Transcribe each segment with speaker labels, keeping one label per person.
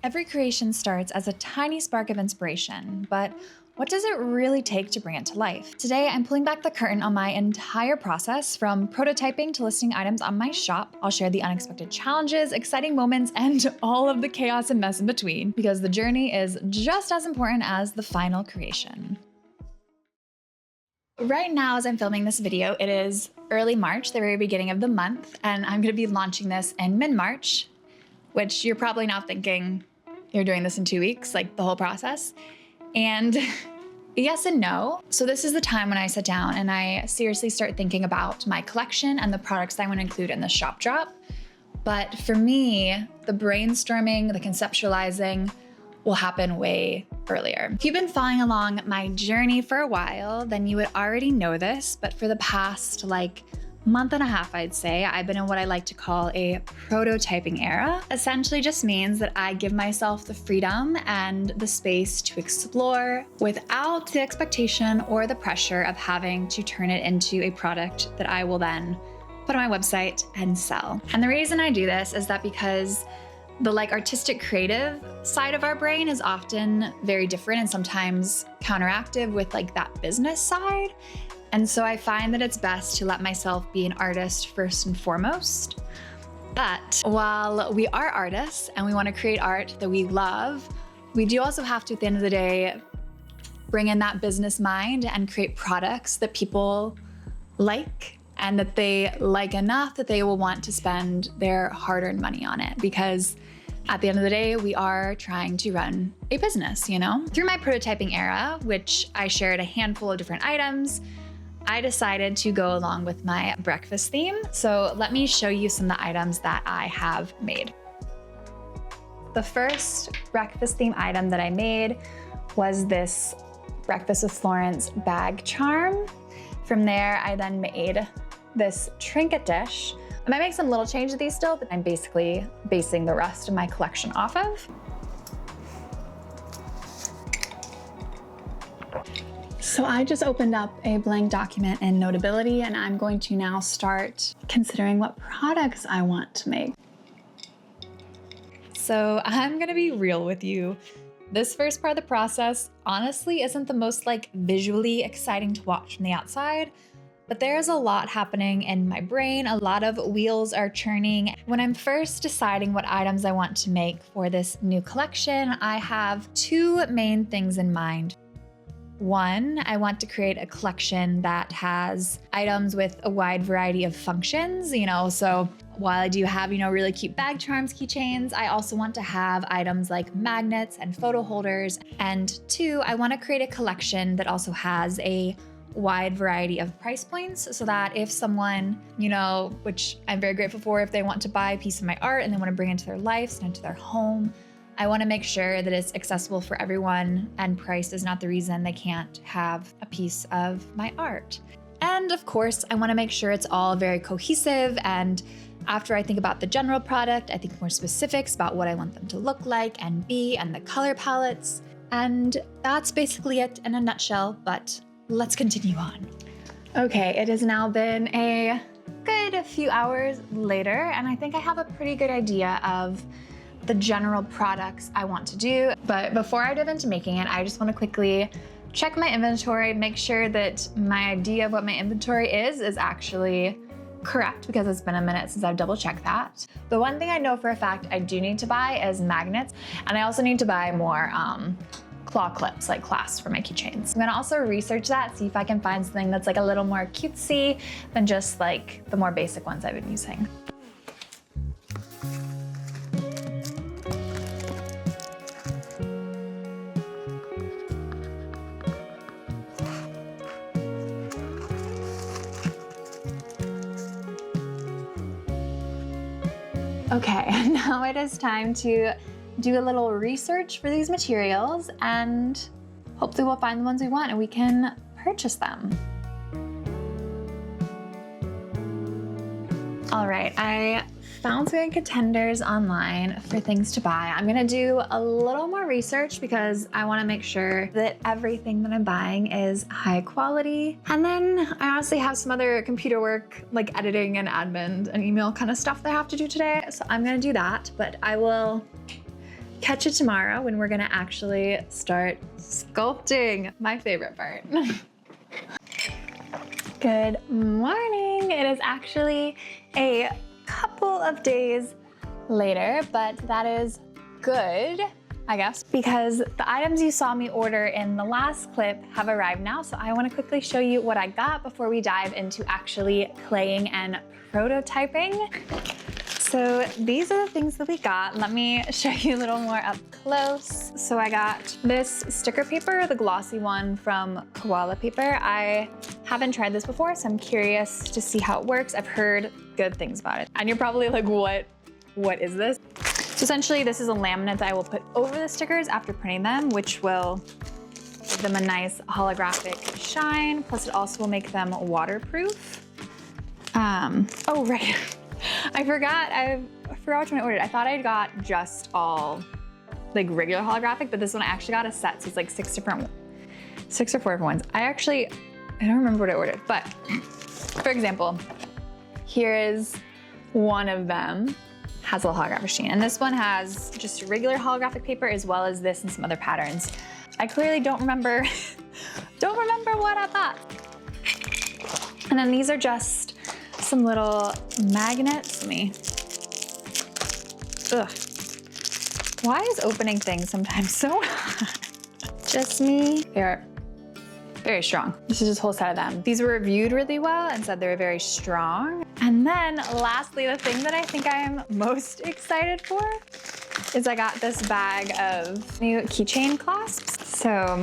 Speaker 1: Every creation starts as a tiny spark of inspiration, but what does it really take to bring it to life? Today, I'm pulling back the curtain on my entire process from prototyping to listing items on my shop. I'll share the unexpected challenges, exciting moments, and all of the chaos and mess in between, because the journey is just as important as the final creation. Right now, as I'm filming this video, it is early March, the very beginning of the month, and I'm gonna be launching this in mid-March, which you're probably now thinking you're doing this in 2 weeks, like the whole process. And yes and no. So this is the time when I sit down and I seriously start thinking about my collection and the products that I want to include in the shop drop. But for me, the brainstorming, the conceptualizing will happen way earlier. If you've been following along my journey for a while, then you would already know this, but for the past month and a half, I'd say, I've been in what I like to call a prototyping era. Essentially just means that I give myself the freedom and the space to explore without the expectation or the pressure of having to turn it into a product that I will then put on my website and sell. And the reason I do this is that because the artistic creative side of our brain is often very different and sometimes counteractive with that business side. And so I find that it's best to let myself be an artist first and foremost. But while we are artists and we want to create art that we love, we do also have to, at the end of the day, bring in that business mind and create products that people like and that they like enough that they will want to spend their hard-earned money on it. Because at the end of the day, we are trying to run a business, you know? Through my prototyping era, which I shared a handful of different items, I decided to go along with my breakfast theme. So let me show you some of the items that I have made. The first breakfast theme item that I made was this Breakfast with Florence bag charm. From there, I then made this trinket dish. I might make some little changes to these still, but I'm basically basing the rest of my collection off of. So I just opened up a blank document in Notability, and I'm going to now start considering what products I want to make. So I'm gonna be real with you. This first part of the process honestly isn't the most visually exciting to watch from the outside, but there's a lot happening in my brain. A lot of wheels are churning. When I'm first deciding what items I want to make for this new collection, I have two main things in mind. One, I want to create a collection that has items with a wide variety of functions, so while I do have, really cute bag charms, keychains, I also want to have items like magnets and photo holders. And two, I want to create a collection that also has a wide variety of price points so that if someone, which I'm very grateful for, if they want to buy a piece of my art and they want to bring it into their lives and into their home, I want to make sure that it's accessible for everyone and price is not the reason they can't have a piece of my art. And of course, I want to make sure it's all very cohesive, and after I think about the general product, I think more specifics about what I want them to look like and be and the color palettes. And that's basically it in a nutshell, but let's continue on. Okay, it has now been a good few hours later, and I think I have a pretty good idea of the general products I want to do. But before I dive into making it, I just want to quickly check my inventory, make sure that my idea of what my inventory is actually correct, because it's been a minute since I've double checked that. The one thing I know for a fact I do need to buy is magnets, and I also need to buy more claw clips, like clasps for my keychains. I'm gonna also research that, see if I can find something that's a little more cutesy than just the more basic ones I've been using. Okay, now it is time to do a little research for these materials, and hopefully we'll find the ones we want and we can purchase them. All right, I found some contenders online for things to buy. I'm gonna do a little more research because I wanna make sure that everything that I'm buying is high quality. And then I honestly have some other computer work, like editing and admin and email kind of stuff that I have to do today. So I'm gonna do that, but I will catch you tomorrow when we're gonna actually start sculpting, my favorite part. Good morning. It is actually a couple of days later, but that is good, I guess, because the items you saw me order in the last clip have arrived now. So I want to quickly show you what I got before we dive into actually playing and prototyping. So these are the things that we got. Let me show you a little more up close. So I got this sticker paper, the glossy one from Koala Paper. I haven't tried this before, so I'm curious to see how it works. I've heard good things about it. And you're probably like, what is this? So essentially this is a laminate that I will put over the stickers after printing them, which will give them a nice holographic shine. Plus it also will make them waterproof. Oh, right. I forgot which one I ordered. I thought I got just all like regular holographic, but this one I actually got a set. So it's like 6 or 4 different ones. I don't remember what I ordered, but for example, here is one of them. Has a holographic sheen. And this one has just regular holographic paper as well as this and some other patterns. I clearly don't remember what I bought. And then these are just some little magnets. Ugh. Why is opening things sometimes so hard? Just me. They're very strong. This is just a whole set of them. These were reviewed really well and said they were very strong. And then lastly, the thing that I think I'm most excited for is I got this bag of new keychain clasps. So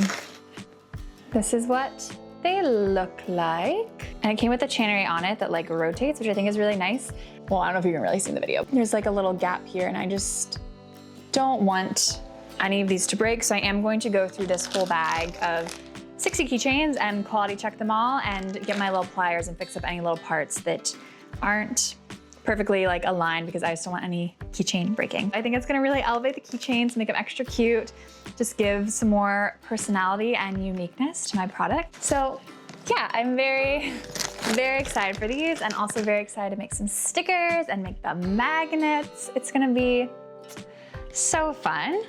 Speaker 1: this is what they look like. And it came with a chain on it that like rotates, which I think is really nice. Well, I don't know if you can really see in the video. There's like a little gap here and I just don't want any of these to break. So I am going to go through this whole bag of 60 keychains and quality check them all and get my little pliers and fix up any little parts that aren't perfectly like aligned because I just don't want any keychain breaking. I think it's gonna really elevate the keychains, make them extra cute, just give some more personality and uniqueness to my product. So yeah, I'm very, very excited for these and also very excited to make some stickers and make the magnets. It's gonna be so fun.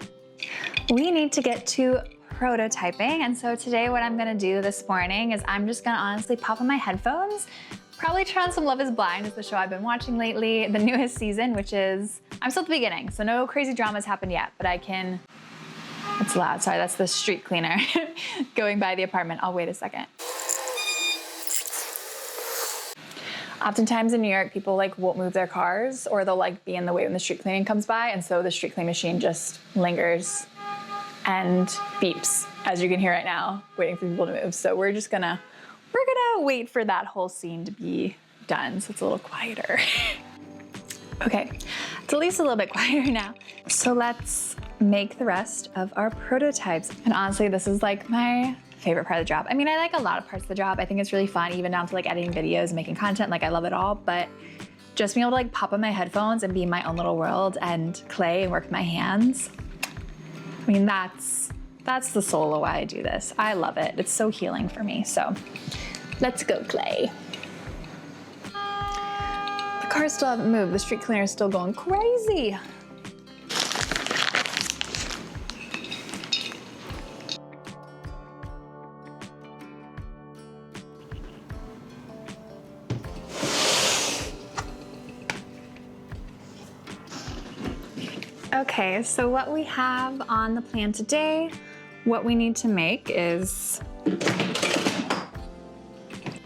Speaker 1: We need to get to prototyping. And so today what I'm gonna do this morning is I'm just gonna honestly pop on my headphones, probably turn on some Love is Blind, is the show I've been watching lately, the newest season, which is, I'm still at the beginning, so no crazy dramas happened yet, but I can, it's loud, sorry, that's the street cleaner going by the apartment. I'll wait a second. Oftentimes in New York, people like won't move their cars or they'll like be in the way when the street cleaning comes by. And so the street cleaning machine just lingers and beeps, as you can hear right now, waiting for people to move. So we're gonna wait for that whole scene to be done so it's a little quieter. Okay, it's at least a little bit quieter now. So let's make the rest of our prototypes. And honestly, this is like my favorite part of the job. I mean, I like a lot of parts of the job. I think it's really fun, even down to like editing videos, making content, like I love it all, but just being able to like pop on my headphones and be in my own little world and clay and work with my hands. I mean, that's the soul of why I do this. I love it. It's so healing for me. So let's go clay. The cars still haven't moved. The street cleaner is still going crazy. Okay, so what we have on the plan today, what we need to make is,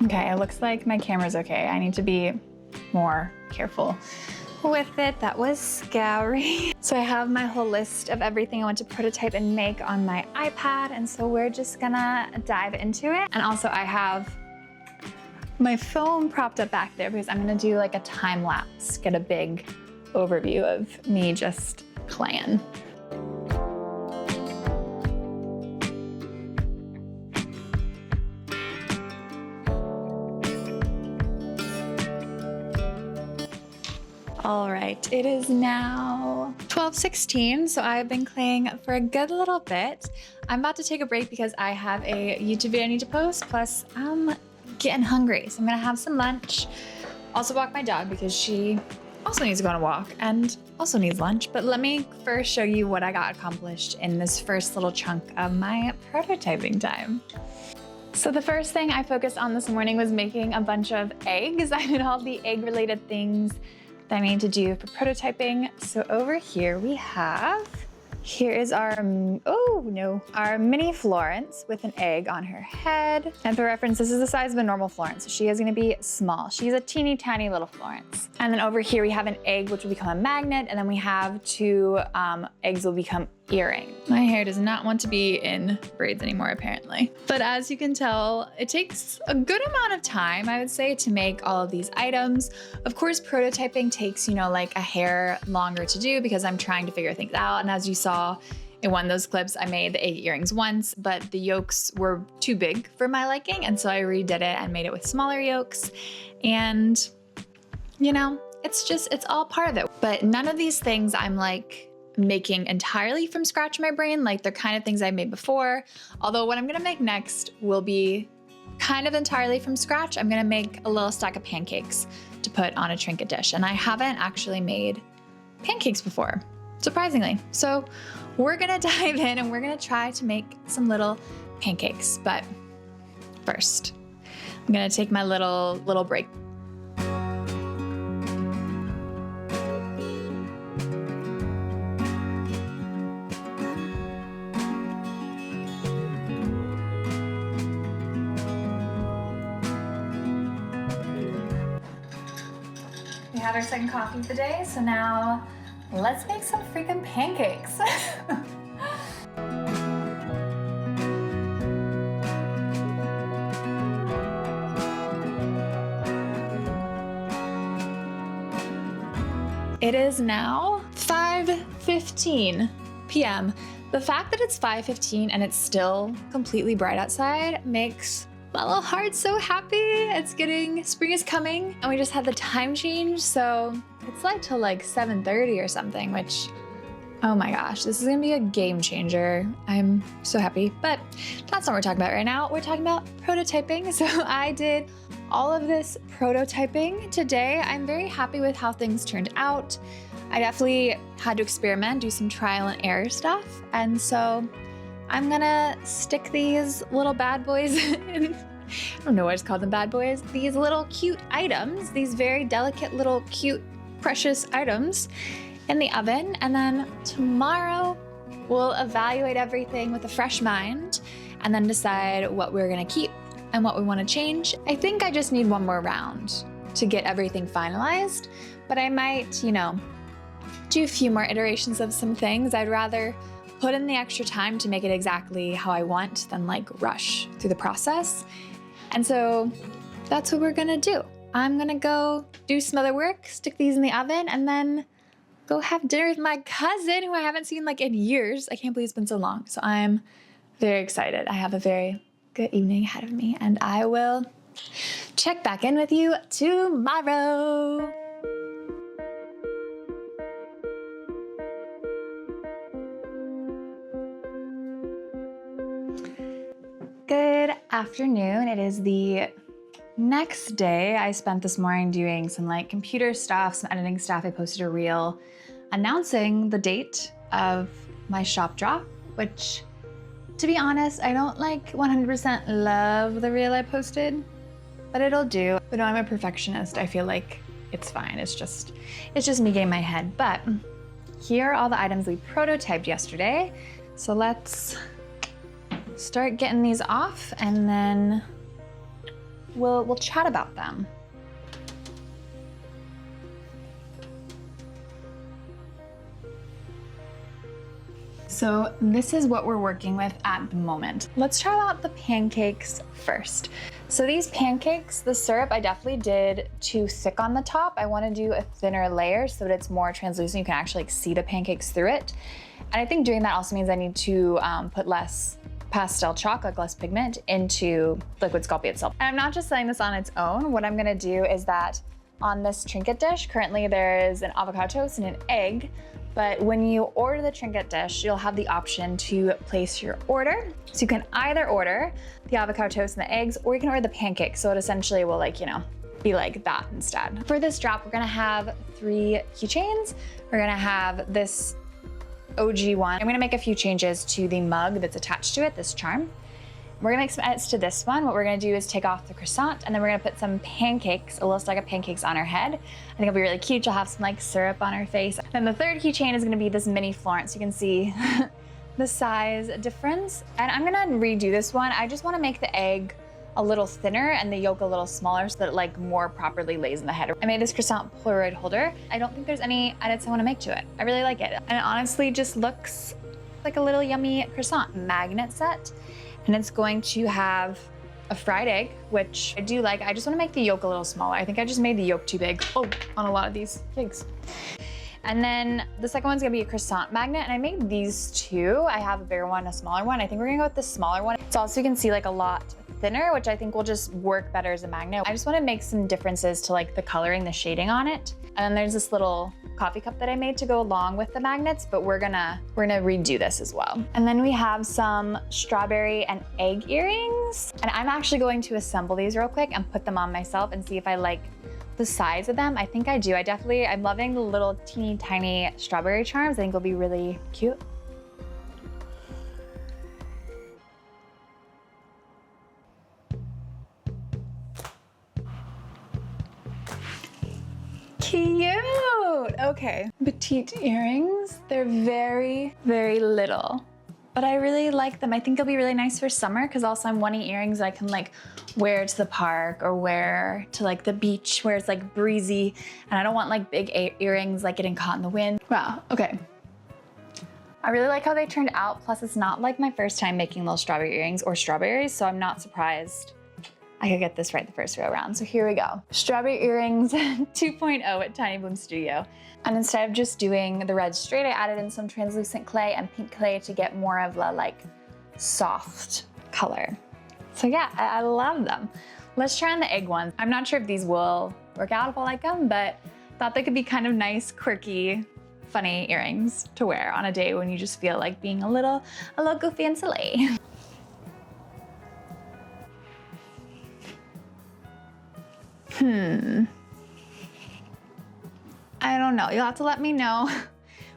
Speaker 1: okay, it looks like my camera's okay. I need to be more careful with it. That was scary. So I have my whole list of everything I want to prototype and make on my iPad, and so we're just gonna dive into it. And also I have my phone propped up back there because I'm gonna do like a time lapse, get a big overview of me just playing. All right, it is now 12:16, so I've been claying for a good little bit. I'm about to take a break because I have a YouTube video I need to post, plus I'm getting hungry, so I'm gonna have some lunch. Also walk my dog because she also needs to go on a walk and also needs lunch. But let me first show you what I got accomplished in this first little chunk of my prototyping time. So the first thing I focused on this morning was making a bunch of eggs. I did all the egg related things that I need to do for prototyping. So over here we have, here is our mini Florence with an egg on her head. And for reference, this is the size of a normal Florence. So she is gonna be small. She's a teeny tiny little Florence. And then over here we have an egg which will become a magnet, and then we have two eggs will become earrings. My hair does not want to be in braids anymore, apparently. But as you can tell, it takes a good amount of time, I would say, to make all of these items. Of course, prototyping takes, like a hair longer to do because I'm trying to figure things out. And as you saw in one of those clips, I made the egg earrings once, but the yolks were too big for my liking. And so I redid it and made it with smaller yolks. And, it's all part of it. But none of these things I'm like making entirely from scratch in my brain. Like they're kind of things I made before. Although what I'm gonna make next will be kind of entirely from scratch. I'm gonna make a little stack of pancakes to put on a trinket dish. And I haven't actually made pancakes before, surprisingly. So we're gonna dive in and we're gonna try to make some little pancakes. But first, I'm gonna take my little break. We had our second coffee of the day, so now let's make some freaking pancakes. It is now 5:15 p.m. The fact that it's 5:15 and it's still completely bright outside makes my little heart's so happy. Spring is coming, and we just had the time change, so it's like till like 7:30 or something, which, oh my gosh, this is gonna be a game changer. I'm so happy, but that's not what we're talking about right now. We're talking about prototyping. So I did all of this prototyping today. I'm very happy with how things turned out. I definitely had to experiment, do some trial and error stuff, and so I'm gonna stick these little bad boys in, I don't know why I just called them bad boys, these little cute items, these very delicate little cute precious items in the oven. And then tomorrow we'll evaluate everything with a fresh mind and then decide what we're gonna keep and what we wanna change. I think I just need one more round to get everything finalized, but I might, do a few more iterations of some things. I'd rather put in the extra time to make it exactly how I want than like rush through the process. And so that's what we're gonna do. I'm gonna go do some other work, stick these in the oven, and then go have dinner with my cousin who I haven't seen like in years. I can't believe it's been so long. So I'm very excited. I have a very good evening ahead of me, and I will check back in with you tomorrow. Good afternoon. It is the next day. I spent this morning doing some like computer stuff, some editing stuff. I posted a reel announcing the date of my shop drop, which, to be honest, I don't like 100% love the reel I posted, but it'll do. But no, I'm a perfectionist. I feel like it's fine. It's just me getting my head. But here are all the items we prototyped yesterday. So let's start getting these off, and then we'll chat about them. So this is what we're working with at the moment. Let's try out the pancakes first. So these pancakes, the syrup, I definitely did too thick on the top. I want to do a thinner layer so that it's more translucent. You can actually see the pancakes through it. And I think doing that also means I need to put less pastel chalk, like less pigment, into liquid Sculpting itself. And I'm not just setting this on its own. What I'm gonna do is that on this trinket dish, currently there is an avocado toast and an egg, but when you order the trinket dish, you'll have the option to place your order. So you can either order the avocado toast and the eggs, or you can order the pancakes. So it essentially will be like that instead. For this drop, we're gonna have 3 keychains. We're gonna have this OG one. I'm gonna make a few changes to the mug that's attached to it, this charm. We're gonna make some edits to this one. What we're gonna do is take off the croissant, and then we're gonna put some pancakes, a little stack of pancakes on her head. I think it'll be really cute. She'll have some like syrup on her face. Then the third keychain is gonna be this mini Florence. You can see the size difference. And I'm gonna redo this one. I just wanna make the egg a little thinner and the yolk a little smaller so that it like more properly lays in the head. I made this croissant Polaroid holder. I don't think there's any edits I wanna make to it. I really like it. And it honestly just looks like a little yummy croissant magnet set. And it's going to have a fried egg, which I do like. I just wanna make the yolk a little smaller. I think I just made the yolk too big. Oh, on a lot of these eggs. And then the second one's gonna be a croissant magnet, and I made these 2. I have a bigger one, a smaller one. I think we're gonna go with the smaller one. It's also, you can see like a lot thinner, which I think will just work better as a magnet. I just wanna make some differences to like the coloring, the shading on it. And then there's this little coffee cup that I made to go along with the magnets, but we're gonna redo this as well. And then we have some strawberry and egg earrings. And I'm actually going to assemble these real quick and put them on myself and see if I like the size of them. I think I do. I'm loving the little teeny tiny strawberry charms. I think it'll be really cute. Cute, okay. Petite earrings, they're very, very little, but I really like them. I think they'll be really nice for summer because also I'm wanting earrings I can like wear to the park or wear to like the beach where it's like breezy, and I don't want like big earrings like getting caught in the wind. Wow, okay. I really like how they turned out, plus it's not like my first time making little strawberry earrings or strawberries, so I'm not surprised I could get this right the first go around. So here we go. Strawberry earrings 2.0 at Tiny Bloom Studio. And instead of just doing the red straight, I added in some translucent clay and pink clay to get more of a like soft color. So yeah, I love them. Let's try on the egg ones. I'm not sure if these will work out if I like them, but thought they could be kind of nice, quirky, funny earrings to wear on a day when you just feel like being a little goofy and silly. I don't know. You'll have to let me know.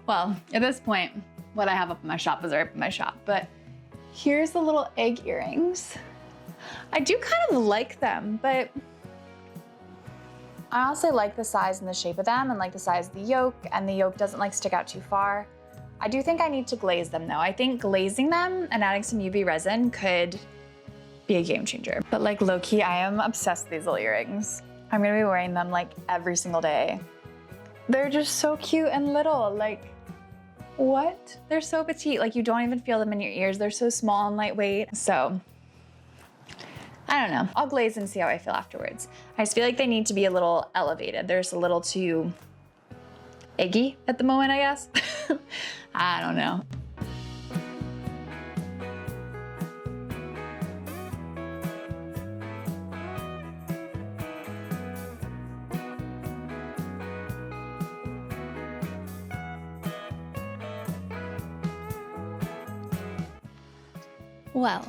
Speaker 1: Well, at this point, what I have up in my shop is right up in my shop, but here's the little egg earrings. I do kind of like them, but I also like the size and the shape of them and like the size of the yolk, and the yolk doesn't like stick out too far. I do think I need to glaze them though. I think glazing them and adding some UV resin could be a game changer. But like low-key, I am obsessed with these little earrings. I'm gonna be wearing them like every single day. They're just so cute and little, like, what? They're so petite, like you don't even feel them in your ears. They're so small and lightweight. So, I don't know. I'll glaze and see how I feel afterwards. I just feel like they need to be a little elevated. They're just a little too eggy at the moment, I guess. I don't know. Well,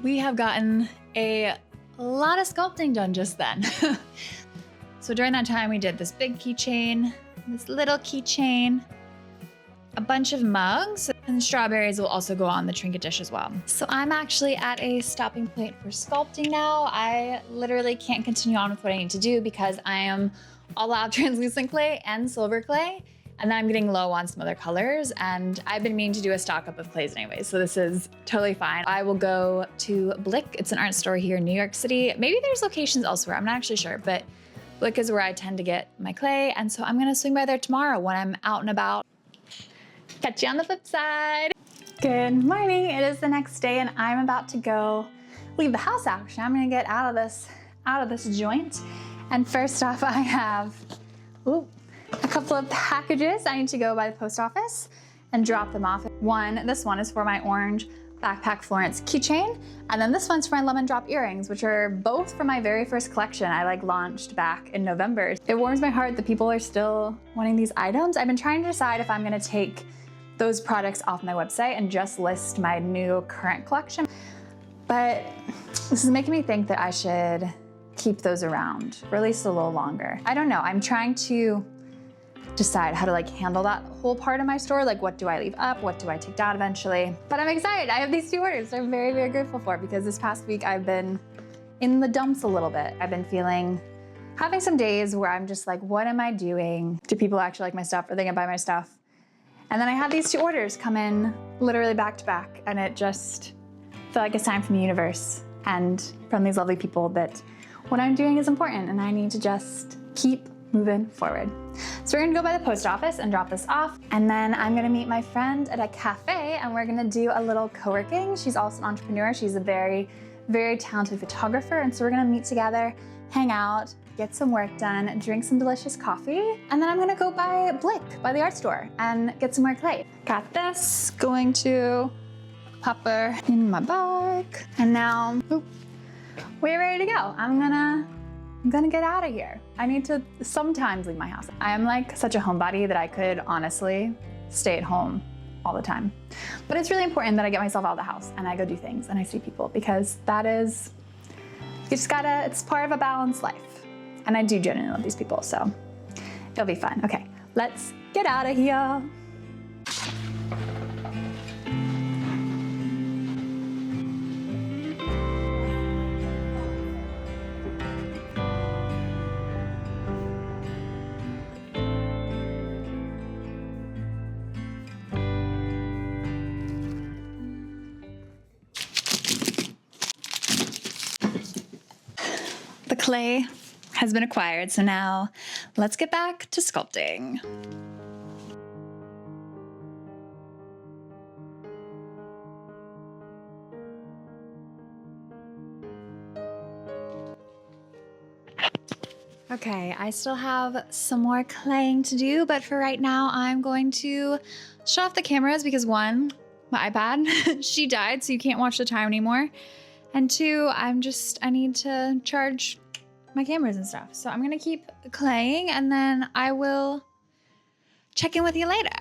Speaker 1: we have gotten a lot of sculpting done just then. So during that time, we did this big keychain, this little keychain, a bunch of mugs, and strawberries will also go on the trinket dish as well. So I'm actually at a stopping point for sculpting now. I literally can't continue on with what I need to do because I am all out of translucent clay and silver clay. And then I'm getting low on some other colors, and I've been meaning to do a stock up of clays anyway, so this is totally fine. I will go to Blick. It's an art store here in New York City. Maybe there's locations elsewhere, I'm not actually sure, but Blick is where I tend to get my clay, and so I'm gonna swing by there tomorrow when I'm out and about. Catch you on the flip side. Good morning, it is the next day, and I'm about to go leave the house actually. I'm gonna get out of this joint. And first off, I have, a couple of packages. I need to go by the post office and drop them off. This one is for my orange backpack Florence keychain, and then this one's for my lemon drop earrings, which are both from my very first collection I launched back in November. It warms my heart that people are still wanting these items. I've been trying to decide if I'm gonna take those products off my website and just list my new current collection, but this is making me think that I should keep those around for at least a little longer. I don't know, I'm trying to decide how to like handle that whole part of my store. Like what do I leave up? What do I take down eventually? But I'm excited. I have these 2 orders I'm very, very grateful for, because this past week I've been in the dumps a little bit. I've been having some days where I'm just like, what am I doing? Do people actually like my stuff? Are they gonna buy my stuff? And then I had these 2 orders come in literally back to back, and it just felt like a sign from the universe and from these lovely people that what I'm doing is important and I need to just keep moving forward. So we're gonna go by the post office and drop this off, and then I'm gonna meet my friend at a cafe and we're gonna do a little co-working. She's also an entrepreneur. She's a very, very talented photographer, and so we're gonna meet together, hang out, get some work done, drink some delicious coffee, and then I'm gonna go by Blick, by the art store, and get some more clay. Got this, going to pop her in my bag, and now, we're ready to go. I'm gonna get out of here. I need to sometimes leave my house. I am like such a homebody that I could honestly stay at home all the time. But it's really important that I get myself out of the house and I go do things and I see people, because it's part of a balanced life. And I do genuinely love these people, so it'll be fun. Okay, let's get out of here. The clay has been acquired, so now let's get back to sculpting. Okay, I still have some more claying to do, but for right now, I'm going to shut off the cameras because 1, my iPad, she died, so you can't watch the time anymore. And 2, I need to charge my cameras and stuff. So I'm gonna keep claying and then I will check in with you later.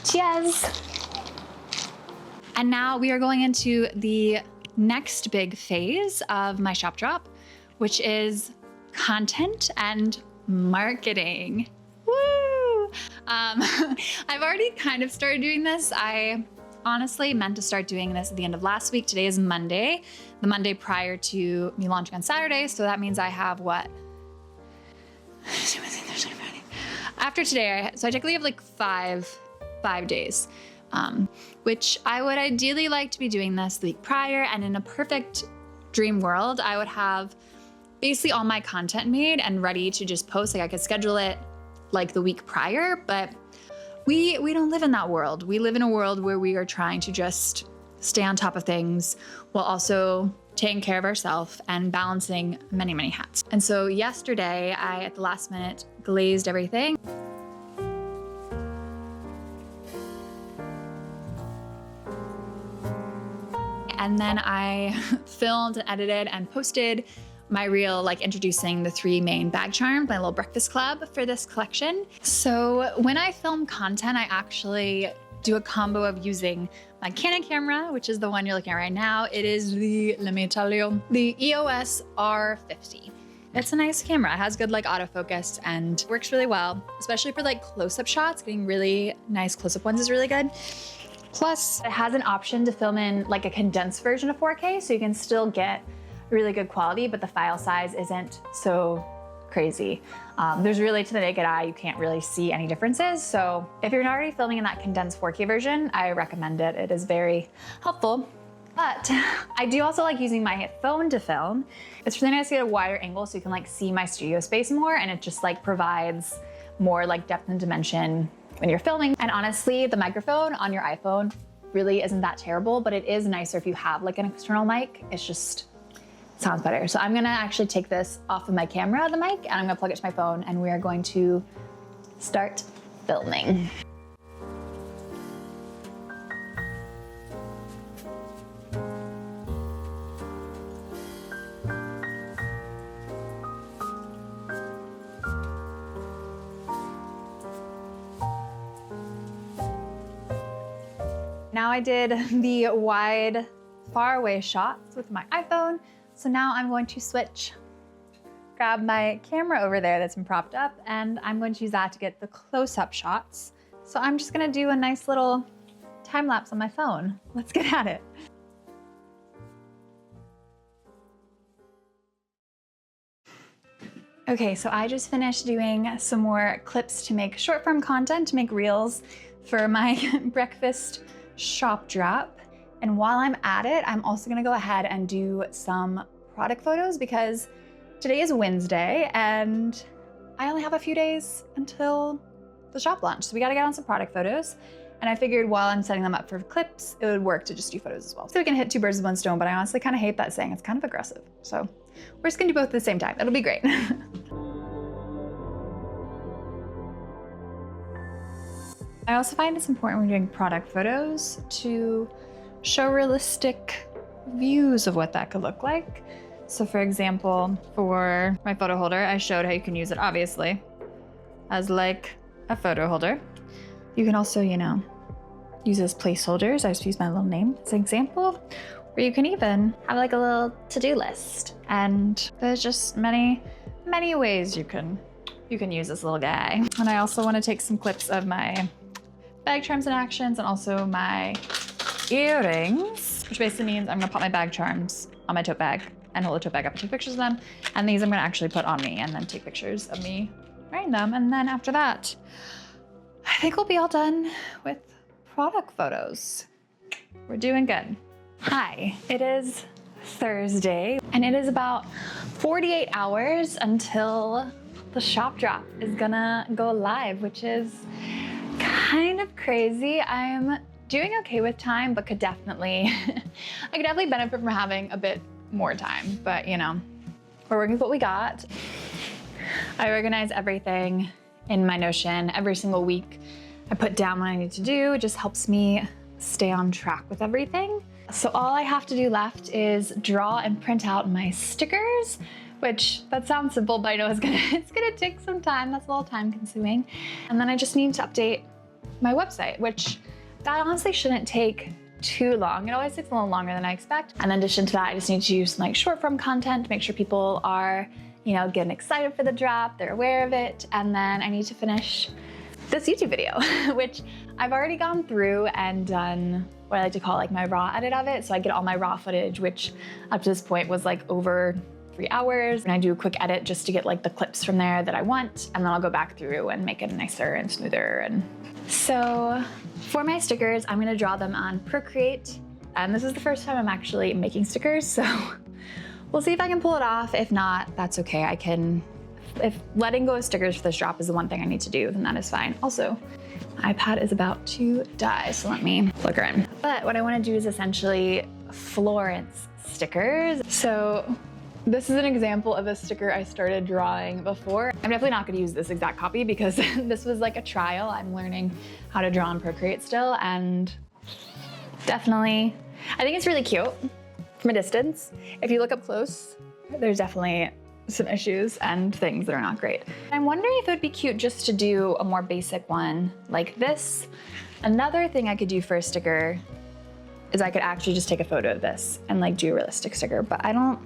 Speaker 1: Cheers. And now we are going into the next big phase of my shop drop, which is content and marketing. Woo! I've already kind of started doing this. I honestly meant to start doing this at the end of last week. Today is Monday, the Monday prior to me launching on Saturday. So that means I have what? After today, so I technically have like five days, which I would ideally like to be doing this the week prior. And in a perfect dream world, I would have basically all my content made and ready to just post. Like I could schedule it like the week prior, but we don't live in that world. We live in a world where we are trying to just stay on top of things while also taking care of ourselves and balancing many, many hats. And so yesterday, I, at the last minute, glazed everything. And then I filmed and edited and posted my reel, like introducing the 3 main bag charms, my little breakfast club for this collection. So when I film content, I actually do a combo of using my Canon camera, which is the one you're looking at right now. It is the, let me tell you, the EOS R50. It's a nice camera. It has good like autofocus and works really well, especially for like close-up shots. Getting really nice close-up ones is really good. Plus, it has an option to film in like a condensed version of 4K, so you can still get really good quality, but the file size isn't so crazy. There's really, to the naked eye, you can't really see any differences. So if you're not already filming in that condensed 4K version, I recommend it. It is very helpful. But I do also like using my phone to film. It's really nice to get a wider angle so you can like see my studio space more, and it just like provides more like depth and dimension when you're filming. And honestly, the microphone on your iPhone really isn't that terrible, but it is nicer if you have like an external mic. It's just, sounds better. So I'm gonna actually take this off of my camera, the mic, and I'm gonna plug it to my phone, and we are going to start filming. Now I did the wide far away shots with my iPhone. So now I'm going to grab my camera over there that's been propped up, and I'm going to use that to get the close-up shots. So I'm just gonna do a nice little time lapse on my phone. Let's get at it. Okay, so I just finished doing some more clips to make short form content, to make reels for my breakfast shop drop. And while I'm at it, I'm also gonna go ahead and do some product photos because today is Wednesday and I only have a few days until the shop launch. So we gotta get on some product photos. And I figured while I'm setting them up for clips, it would work to just do photos as well. So we can hit two birds with one stone, but I honestly kind of hate that saying. It's kind of aggressive. So we're just gonna do both at the same time. It'll be great. I also find it's important when doing product photos to show realistic views of what that could look like. So for example, for my photo holder, I showed how you can use it obviously as like a photo holder. You can also, you know, use it as placeholders. I just use my little name as an example. Or you can even have like a little to-do list. And there's just many ways you can use this little guy. And I also want to take some clips of my bag charms and actions and also my earrings, which basically means I'm gonna pop my bag charms on my tote bag and hold the tote bag up and take pictures of them. And these I'm gonna actually put on me and then take pictures of me wearing them. And then after that, I think we'll be all done with product photos. We're doing good. Hi, it is Thursday and it is about 48 hours until the shop drop is gonna go live, which is kind of crazy. I'm doing okay with time, but I could definitely benefit from having a bit more time, but you know, we're working with what we got. I organize everything in my Notion every single week. I put down what I need to do. It just helps me stay on track with everything. So all I have to do left is draw and print out my stickers, which that sounds simple, but I know it's gonna take some time. That's a little time consuming. And then I just need to update my website, which that honestly shouldn't take too long. It always takes a little longer than I expect. And in addition to that, I just need to use some like short form content to make sure people are, you know, getting excited for the drop, they're aware of it. And then I need to finish this YouTube video, which I've already gone through and done what I like to call like my raw edit of it. So I get all my raw footage, which up to this point was like over 3 hours. And I do a quick edit just to get like the clips from there that I want. And then I'll go back through and make it nicer and smoother. And so for my stickers, I'm gonna draw them on Procreate. And this is the first time I'm actually making stickers. So we'll see if I can pull it off. If not, that's okay. If letting go of stickers for this drop is the one thing I need to do, then that is fine. Also, my iPad is about to die, so let me plug her in. But what I wanna do is essentially Florence stickers. So this is an example of a sticker I started drawing before. I'm definitely not gonna use this exact copy because this was like a trial. I'm learning how to draw on Procreate still, and definitely, I think it's really cute from a distance. If you look up close, there's definitely some issues and things that are not great. I'm wondering if it would be cute just to do a more basic one like this. Another thing I could do for a sticker is I could actually just take a photo of this and like do a realistic sticker, but I don't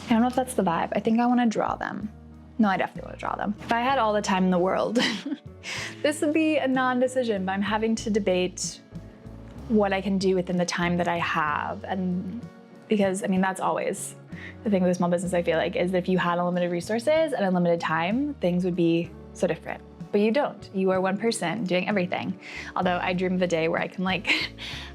Speaker 1: know if that's the vibe. I think I want to draw them. No, I definitely want to draw them. If I had all the time in the world, this would be a non-decision, but I'm having to debate what I can do within the time that I have. And because, I mean, that's always the thing with a small business, I feel like, is that if you had unlimited resources and unlimited time, things would be so different. But you don't. You are one person doing everything. Although I dream of a day where I can like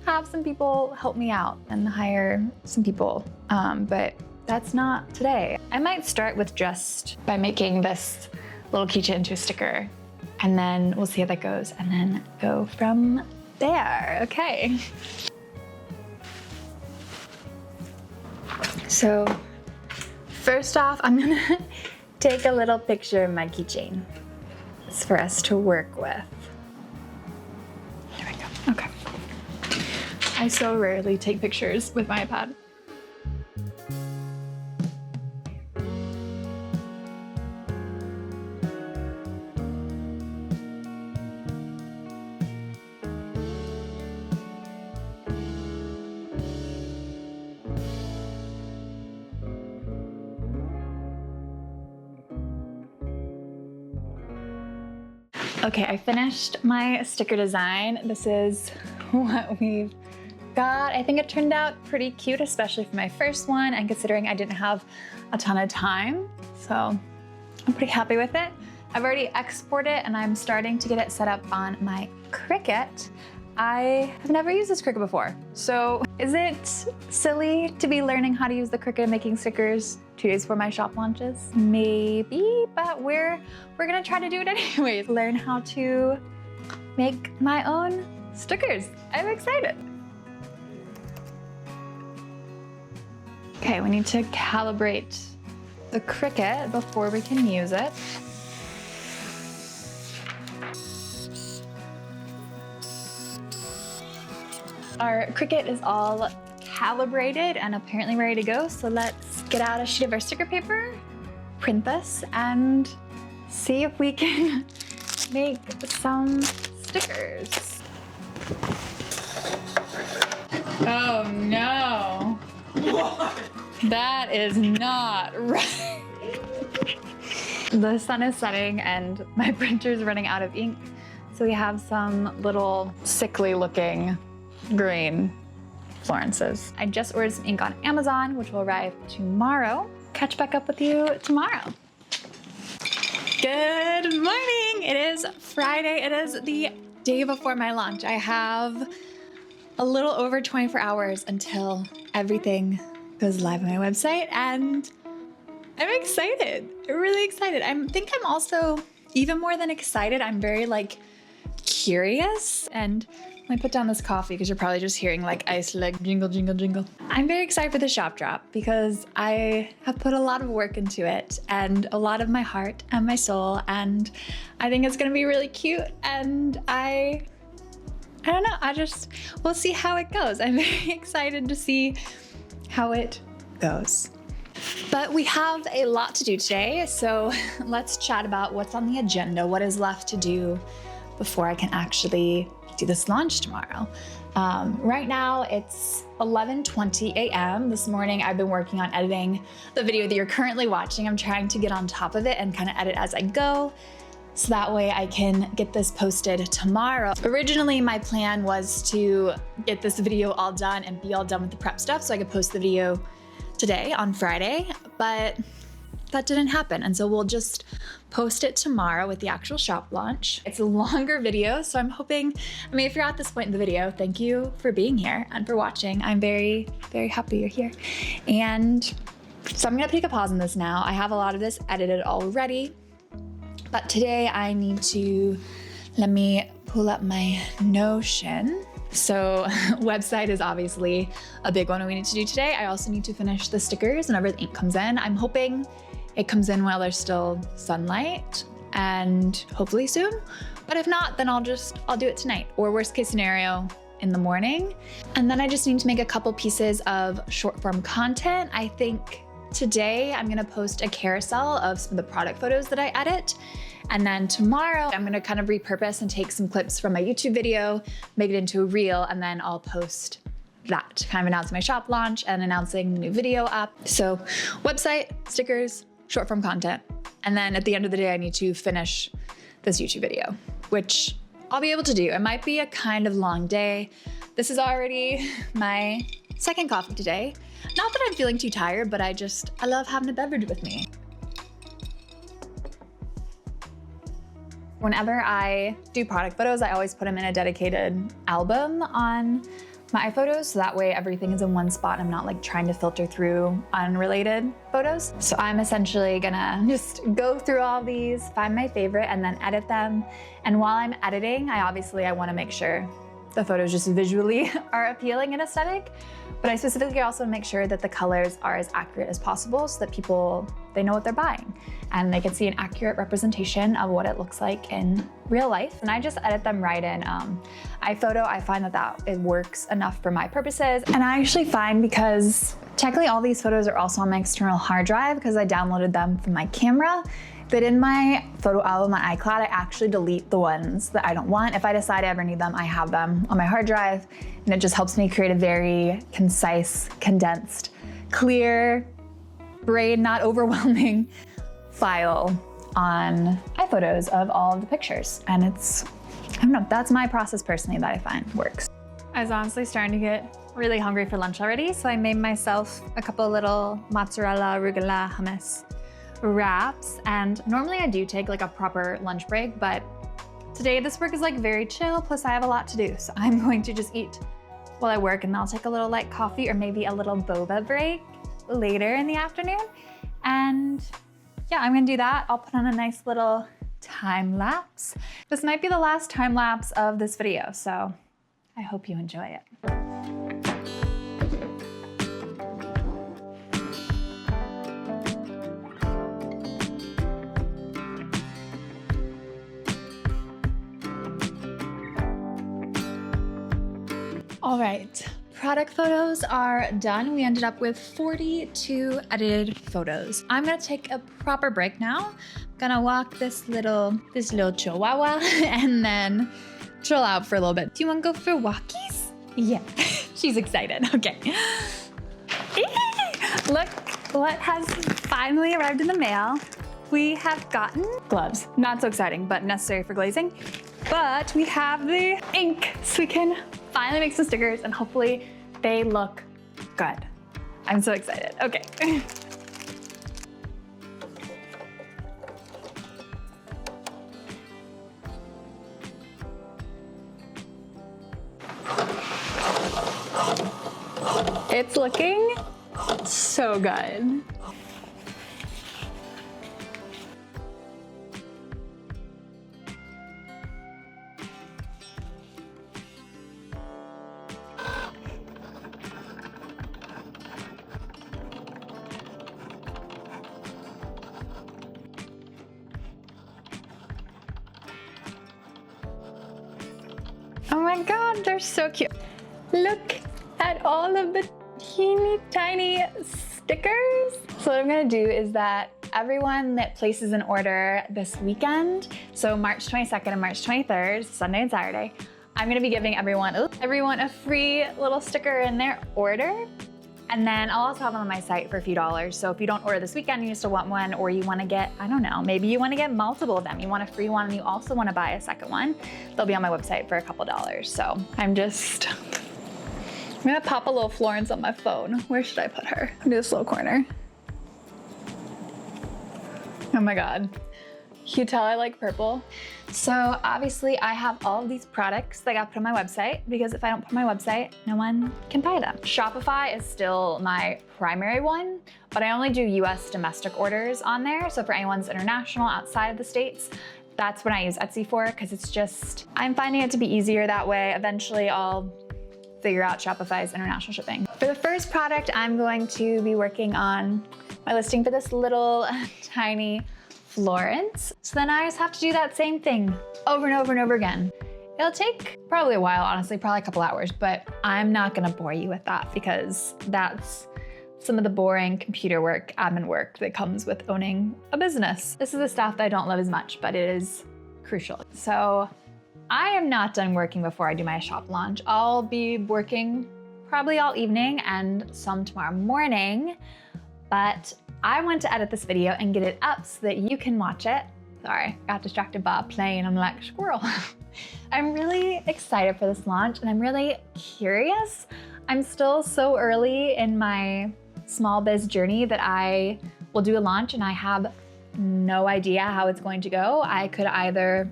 Speaker 1: have some people help me out and hire some people, but that's not today. I might start with just by making this little keychain into a sticker, and then we'll see how that goes, and then go from there. Okay. So first off, I'm gonna take a little picture of my keychain. It's for us to work with. There we go. Okay. I so rarely take pictures with my iPad. Okay, I finished my sticker design. This is what we've got. I think it turned out pretty cute, especially for my first one, and considering I didn't have a ton of time. So I'm pretty happy with it. I've already exported it and I'm starting to get it set up on my Cricut. I have never used this Cricut before. So is it silly to be learning how to use the Cricut and making stickers 2 days before my shop launches? Maybe, but we're gonna try to do it anyways. Learn how to make my own stickers. I'm excited. Okay, we need to calibrate the Cricut before we can use it. Our Cricut is all calibrated and apparently ready to go. So let's get out a sheet of our sticker paper, print this, and see if we can make some stickers. Oh no. What? That is not right. The sun is setting and my printer's running out of ink. So we have some little sickly looking green Florences. I just ordered some ink on Amazon, which will arrive tomorrow. Catch back up with you tomorrow. Good morning. It is Friday. It is the day before my launch. I have a little over 24 hours until everything goes live on my website, and I'm excited. I'm really excited. I think I'm also, even more than excited, I'm very curious. And I put down this coffee because you're probably just hearing ice jingle, jingle, jingle. I'm very excited for the shop drop because I have put a lot of work into it and a lot of my heart and my soul, and I think it's gonna be really cute, and I don't know, we'll see how it goes. I'm very excited to see how it goes. But we have a lot to do today, so let's chat about what's on the agenda, what is left to do before I can actually do this launch tomorrow. Right now it's 11:20 a.m. This morning I've been working on editing the video that you're currently watching. I'm trying to get on top of it and kind of edit as I go, so that way I can get this posted tomorrow. Originally, my plan was to get this video all done and be all done with the prep stuff so I could post the video today on Friday, but that didn't happen. And so we'll just post it tomorrow with the actual shop launch. It's a longer video, so I'm hoping, if you're at this point in the video, thank you for being here and for watching. I'm very, very happy you're here. And so I'm gonna take a pause on this now. I have a lot of this edited already, but today I need to, let me pull up my Notion. So website is obviously a big one we need to do today. I also need to finish the stickers whenever the ink comes in. I'm hoping it comes in while there's still sunlight, and hopefully soon. But if not, then I'll do it tonight, or worst case scenario, in the morning. And then I just need to make a couple pieces of short form content. I think today I'm gonna post a carousel of some of the product photos that I edit. And then tomorrow I'm gonna kind of repurpose and take some clips from my YouTube video, make it into a reel, and then I'll post that, kind of announcing my shop launch and announcing the new video up. So website, stickers, short form content. And then at the end of the day, I need to finish this YouTube video, which I'll be able to do. It might be a kind of long day. This is already my second coffee today. Not that I'm feeling too tired, but I love having a beverage with me. Whenever I do product photos, I always put them in a dedicated album on my iPhotos, so that way everything is in one spot. I'm not trying to filter through unrelated photos. So I'm essentially gonna just go through all these, find my favorite, and then edit them. And while I'm editing, I wanna make sure the photos just visually are appealing and aesthetic, but I specifically also make sure that the colors are as accurate as possible so that people, they know what they're buying and they can see an accurate representation of what it looks like in real life. And I just edit them right in iPhoto. I find that it works enough for my purposes. And I actually find, because technically all these photos are also on my external hard drive because I downloaded them from my camera, that in my photo album on iCloud, I actually delete the ones that I don't want. If I decide I ever need them, I have them on my hard drive, and it just helps me create a very concise, condensed, clear, brain not overwhelming file on iPhotos of all of the pictures. And it's, I don't know, that's my process personally that I find works. I was honestly starting to get really hungry for lunch already, so I made myself a couple little mozzarella, arugula, hummus wraps. And normally I do take like a proper lunch break, but today this work is like very chill, plus I have a lot to do. So I'm going to just eat while I work, and then I'll take a little light coffee or maybe a little boba break later in the afternoon. And yeah, I'm gonna do that. I'll put on a nice little time lapse. This might be the last time lapse of this video, so I hope you enjoy it. All right, product photos are done. We ended up with 42 edited photos. I'm gonna take a proper break now. I'm gonna walk this little chihuahua and then chill out for a little bit. Do you wanna go for walkies? Yeah, she's excited, okay. Look what has finally arrived in the mail. We have gotten gloves. Not so exciting, but necessary for glazing. But we have the ink, so we can finally make some stickers and hopefully they look good. I'm so excited, okay. It's looking so good. Oh my God, they're so cute. Look at all of the teeny tiny stickers. So what I'm gonna do is that everyone that places an order this weekend, so March 22nd and March 23rd, Sunday and Saturday, I'm gonna be giving everyone a free little sticker in their order. And then I'll also have them on my site for a few dollars. So if you don't order this weekend, you still want one, or you wanna get, I don't know, maybe you wanna get multiple of them. You want a free one and you also wanna buy a second one. They'll be on my website for a couple dollars. So I'm gonna pop a little Florence on my phone. Where should I put her? Do this little corner. Oh my God. Can you tell I like purple? So obviously I have all of these products that got put on my website because if I don't put on my website, no one can buy them. Shopify is still my primary one, but I only do US domestic orders on there. So for anyone's international outside of the States, that's what I use Etsy for, because it's just, I'm finding it to be easier that way. Eventually I'll figure out Shopify's international shipping. For the first product, I'm going to be working on my listing for this little tiny Florence. So then I just have to do that same thing over and over and over again. It'll take probably a while, honestly, probably a couple hours, but I'm not gonna bore you with that because that's some of the boring computer work, admin work that comes with owning a business. This is the stuff that I don't love as much, but it is crucial. So I am not done working before I do my shop launch. I'll be working probably all evening and some tomorrow morning, but I want to edit this video and get it up so that you can watch it. Sorry, got distracted by a plane. I'm like, squirrel. I'm really excited for this launch and I'm really curious. I'm still so early in my small biz journey that I will do a launch and I have no idea how it's going to go. I could either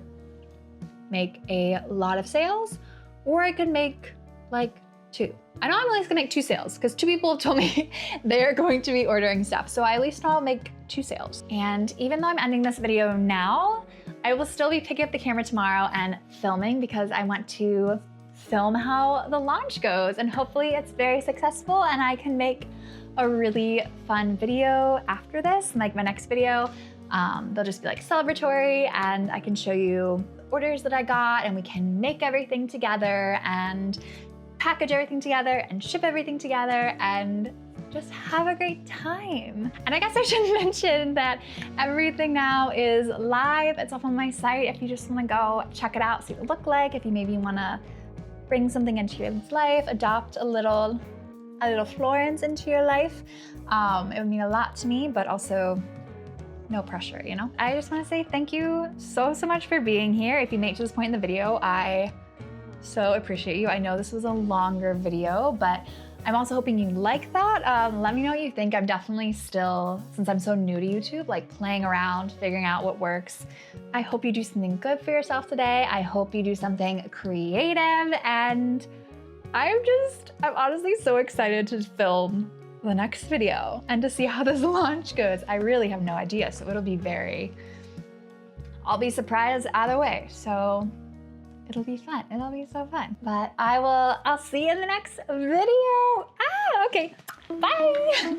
Speaker 1: make a lot of sales or I could make like 2. I know I'm at least gonna make 2 sales because 2 people have told me they're going to be ordering stuff. So I at least know I'll make 2 sales. And even though I'm ending this video now, I will still be picking up the camera tomorrow and filming because I want to film how the launch goes and hopefully it's very successful and I can make a really fun video after this. Like my next video, they'll just be like celebratory and I can show you the orders that I got and we can make everything together and package everything together and ship everything together and just have a great time. And I guess I should mention that everything now is live. It's up on my site if you just wanna go check it out, see what it look like, if you maybe wanna bring something into your life, adopt a little Florence into your life. It would mean a lot to me, but also no pressure, you know? I just wanna say thank you so much for being here. If you make it to this point in the video, I so appreciate you. I know this was a longer video, but I'm also hoping you like that. Let me know what you think. I'm definitely still, since I'm so new to YouTube, like playing around, figuring out what works. I hope you do something good for yourself today. I hope you do something creative, and I'm honestly so excited to film the next video and to see how this launch goes. I really have no idea, so I'll be surprised either way. So it'll be fun. It'll be so fun. But I'll see you in the next video. Okay, bye.